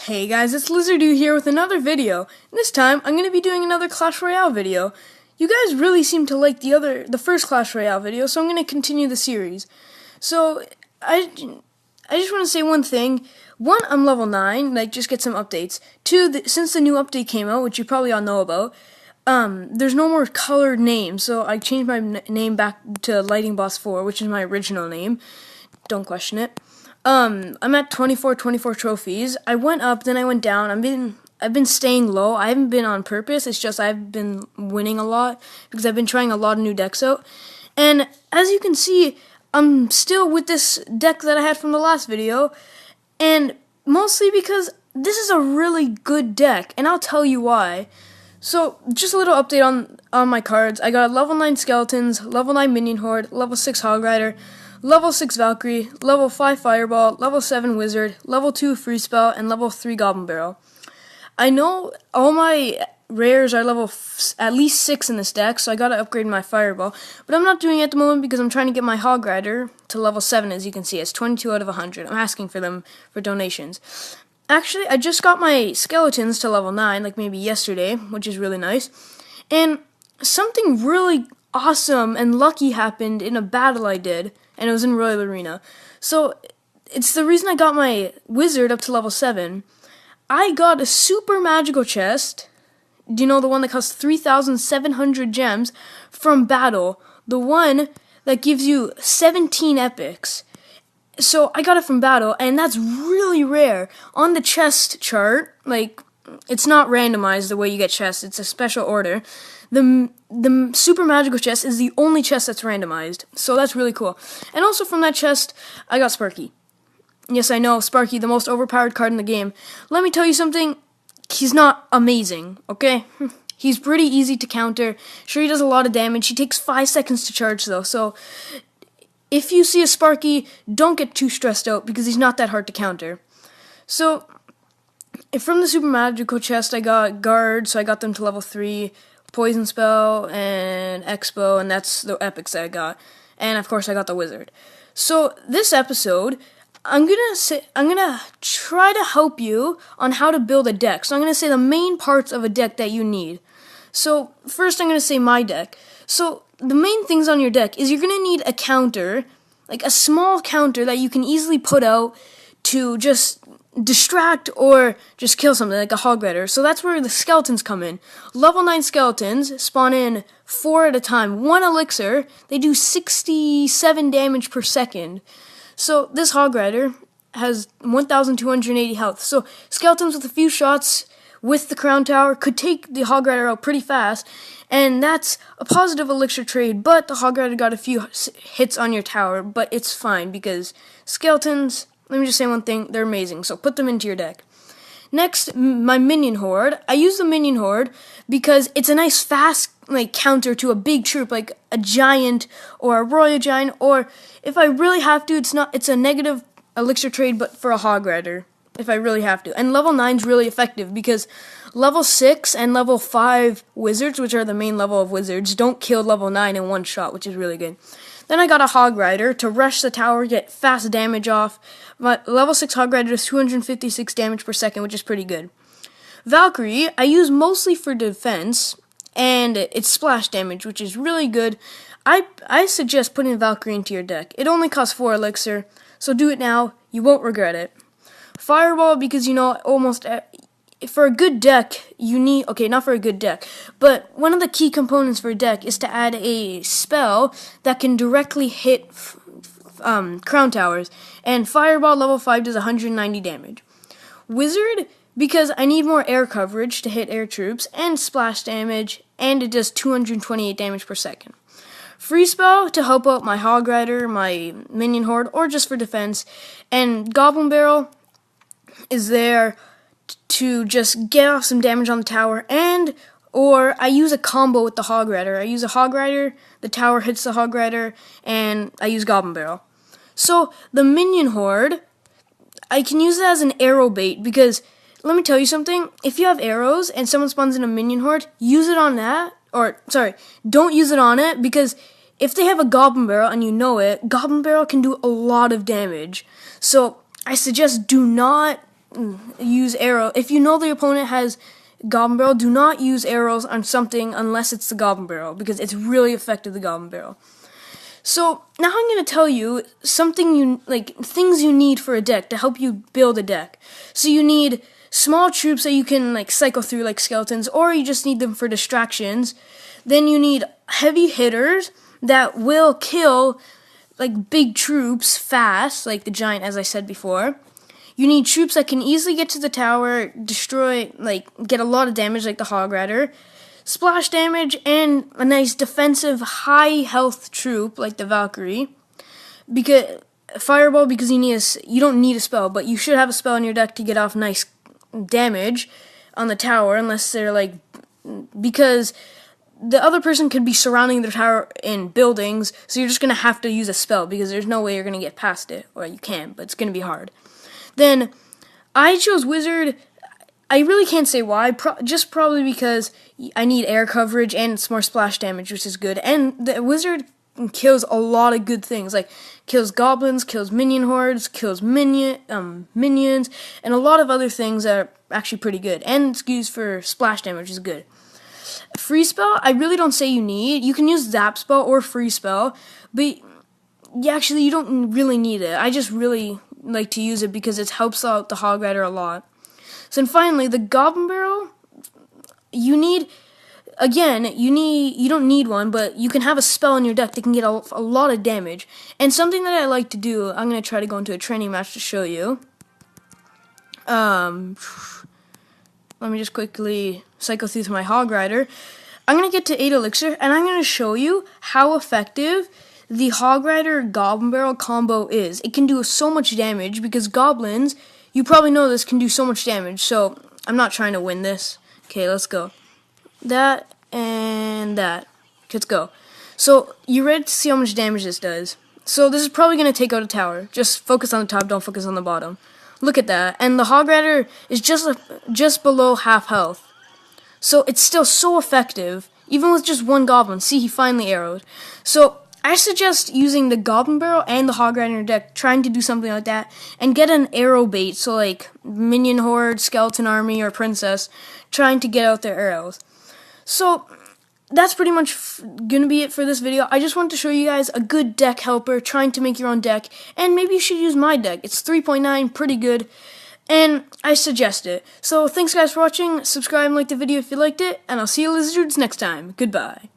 Hey guys, it's Lizardoods here with another video. This time, I'm going to be doing another Clash Royale video. You guys really seem to like the first Clash Royale video, so I'm going to continue the series. So, I just want to say one thing. One, I'm level 9, just get some updates. Two, since the new update came out, which you probably all know about, there's no more colored names, so I changed my name back to Lighting Boss 4, which is my original name. Don't question it. I'm at 24 trophies. I went up, then I went down. I've been staying low. I haven't been on purpose. It's just I've been winning a lot because I've been trying a lot of new decks out. And as you can see, I'm still with this deck that I had from the last video, and mostly because this is a really good deck, and I'll tell you why. So, just a little update on my cards. I got level 9 Skeletons, level 9 Minion Horde, level 6 Hog Rider, level 6 Valkyrie, level 5 Fireball, level 7 Wizard, level 2 Free Spell, and level 3 Goblin Barrel. I know all my rares are level at least 6 in this deck, so I gotta upgrade my Fireball, but I'm not doing it at the moment because I'm trying to get my Hog Rider to level 7, as you can see. It's 22 out of 100. I'm asking for them for donations. Actually, I just got my Skeletons to level 9, like maybe yesterday, which is really nice, and something really awesome and lucky happened in a battle I did, and it was in Royal Arena. So, it's the reason I got my Wizard up to level 7. I got a super magical chest. Do you know the one that costs 3,700 gems from battle? The one that gives you 17 epics. So, I got it from battle, and that's really rare. On the chest chart, it's not randomized the way you get chests. It's a special order. The super magical chest is the only chest that's randomized, so that's really cool. And also from that chest, I got Sparky. Yes, I know, Sparky, the most overpowered card in the game. Let me tell you something, he's not amazing, okay? He's pretty easy to counter. Sure, he does a lot of damage. He takes 5 seconds to charge, though, so if you see a Sparky, don't get too stressed out, because he's not that hard to counter. So, from the super magical chest, I got Guard, so I got them to level 3, Poison Spell, and Expo, and that's the epics that I got. And of course I got the Wizard. So this episode, I'm gonna try to help you on how to build a deck. So I'm gonna say the main parts of a deck that you need. So first I'm gonna say my deck. So the main things on your deck is you're gonna need a counter, like a small counter that you can easily put out to just distract or just kill something, like a Hog Rider. So that's where the Skeletons come in. Level 9 Skeletons spawn in 4 at a time. 1 elixir. They do 67 damage per second. So this Hog Rider has 1,280 health. So Skeletons with a few shots with the Crown Tower could take the Hog Rider out pretty fast. And that's a positive elixir trade, but the Hog Rider got a few hits on your tower, but it's fine because Skeletons, let me just say one thing, they're amazing, so put them into your deck. Next, my Minion Horde. I use the Minion Horde because it's a nice fast counter to a big troop, like a Giant or a Royal Giant, or if I really have to, it's a negative elixir trade, but for a Hog Rider, if I really have to. And level 9 is really effective because level 6 and level 5 Wizards, which are the main level of Wizards, don't kill level 9 in one shot, which is really good. Then I got a Hog Rider to rush the tower, get fast damage off. My level 6 Hog Rider does 256 damage per second, which is pretty good. Valkyrie, I use mostly for defense, and it's splash damage, which is really good. I suggest putting Valkyrie into your deck. It only costs 4 elixir, so do it now. You won't regret it. Fireball, because for a good deck, you need, not for a good deck, but one of the key components for a deck is to add a spell that can directly hit Crown Towers, and Fireball level 5 does 190 damage. Wizard, because I need more air coverage to hit air troops, and splash damage, and it does 228 damage per second. Free Spell to help out my Hog Rider, my Minion Horde, or just for defense, and Goblin Barrel is there to just get off some damage on the tower, or I use a combo with the Hog Rider. I use a Hog Rider, the tower hits the Hog Rider, and I use Goblin Barrel. So, the Minion Horde, I can use it as an arrow bait, because, let me tell you something, if you have arrows and someone spawns in a Minion Horde, use it on that, don't use it on it, because if they have a Goblin Barrel and you know it, Goblin Barrel can do a lot of damage. So, I suggest do not use arrow. If you know the opponent has Goblin Barrel, do not use arrows on something unless it's the Goblin Barrel, because it's really effective, the Goblin Barrel. So now I'm going to tell you things you need for a deck to help you build a deck. So you need small troops that you can cycle through like skeletons, or you just need them for distractions. Then you need heavy hitters that will kill big troops fast, like the giant, as I said before. You need troops that can easily get to the tower, destroy, get a lot of damage, like the Hog Rider, splash damage, and a nice defensive, high health troop, like the Valkyrie. Because Fireball, because you don't need a spell, but you should have a spell in your deck to get off nice damage on the tower, unless they're because the other person could be surrounding their tower in buildings, so you're just going to have to use a spell, because there's no way you're going to get past it. Or you can, but it's going to be hard. Then, I chose Wizard. I really can't say why, just probably because I need air coverage, and it's more splash damage, which is good. And the Wizard kills a lot of good things, kills goblins, kills minion hordes, kills minions, and a lot of other things that are actually pretty good. And it's used for splash damage, which is good. Free spell, I really don't say you need. You can use Zap spell or free spell, but actually you don't really need it. I just really like to use it because it helps out the Hog Rider a lot. So and finally, the Goblin Barrel, you don't need one, but you can have a spell in your deck that can get a lot of damage. And something that I like to do, I'm going to try to go into a training match to show you. Let me just quickly cycle through to my Hog Rider. I'm going to get to 8 Elixir, and I'm going to show you how effective the Hog Rider Goblin Barrel combo is. It can do so much damage, because goblins, you probably know this, can do so much damage. So, I'm not trying to win this. Okay, let's go. That and that. Let's go. So, you ready to see how much damage this does? So, this is probably going to take out a tower. Just focus on the top, don't focus on the bottom. Look at that. And the Hog Rider is just below half health. So it's still so effective, even with just one goblin. See, he finally arrowed. So I suggest using the Goblin Barrel and the Hog Rider in your deck, trying to do something like that, and get an arrow bait, so Minion Horde, Skeleton Army, or Princess, trying to get out their arrows. So that's pretty much going to be it for this video. I just wanted to show you guys a good deck helper, trying to make your own deck, and maybe you should use my deck. It's 3.9, pretty good, and I suggest it. So thanks guys for watching, subscribe and like the video if you liked it, and I'll see you Lizardoods next time. Goodbye.